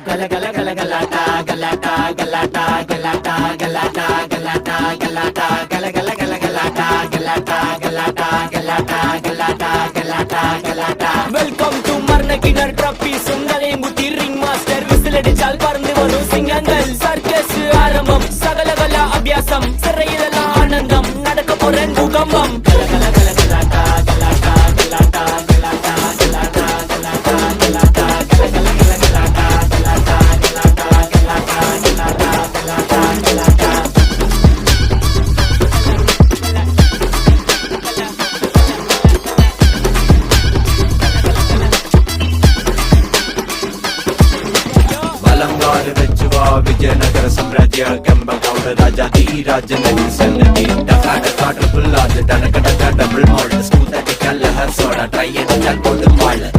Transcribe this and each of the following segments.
Welcome to Marnakinar Trophy. Sungalayum Guthi Ring Master. Whistle parnu varum singangal. Circus arambam. Sagalagala abhyasam. Sirayilala anandam. Nadakka poran bhukambam. Vijayanagar साम्राज्य केम्बगौड राजा धीराज नदी सन्नति डका डका ट्रिपल आर डनक डका डबल मॉल्ट स्मूथ टिकल हर सोडा ट्राई एंड चल बोद माल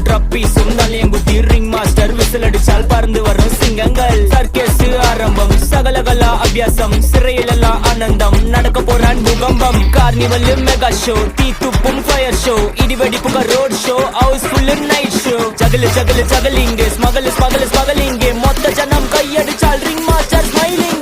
Trophy. Sungalayum Guthi Ring Master. Whistle adichal parnu varum singangal. Circus arambam. Sagalagala abhyasam. Sirayilala anandam. Nadakka poran bhukambam. Carnival mega show. Teethuppum fire show. Idivedipuka road show. Houseful night show. Juggling smuggling motta janam kaiyadichal Ring Master smiling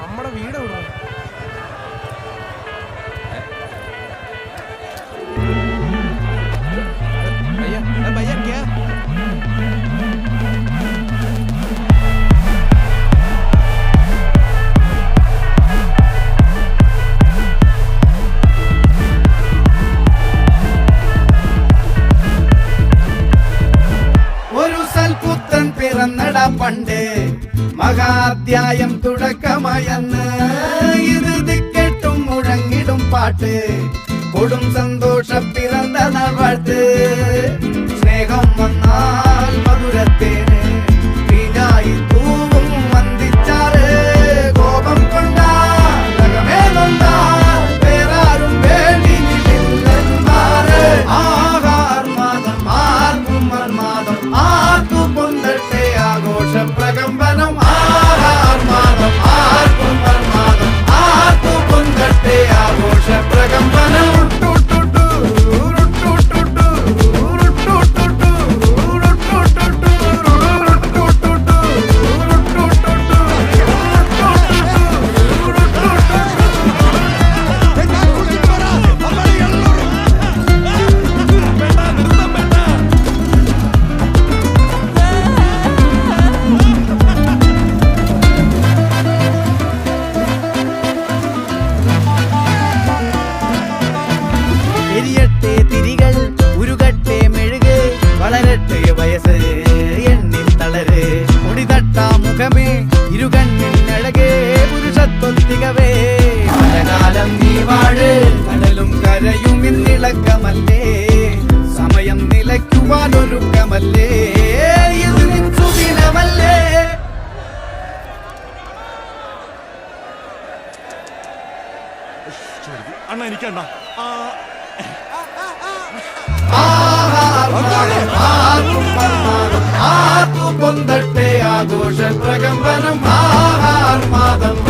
നമ്മുടെ വീട് എവിടെ? भैया क्या പിറന്നടാ പണ്ട് മഹാധ്യായം തുടക്കമായെന്ന് ഇത് ദിക്കെട്ടും മുഴങ്ങിടും പാട്ട് കൊടും സന്തോഷം പിറന്ന നാൾ വാഴ്ത്ത് സ്നേഹം വന്നാൽ മധുരത്തേന് തീനായി തൂവും വന്ദിച്ചാറ് കോപം കൊണ്ടാകമേ നൊന്താൽ വേറാരും വേണ്ടി നിന്നാറ് ആഹാർമാദം ആർക്കും മർമാദം ആർക്കു പൊന്തട്ടെ ആഘോഷ പ്രകമ്പനം ആഹാർമാദം ആർക്കും മർമാദം ആർക്കു പൊന്തട്ടെ ആഘോഷ പ്രകമ്പനം സമയം നിലയ്ക്കുവാനൊരുക്കമല്ലേ ഇത് നിൻസുദിനമല്ലേ അണ്ണ എനിക്കണ്ണ ആർക്കു പൊന്തട്ടെ ആഘോഷ പ്രകമ്പനം ആഹാർമാദം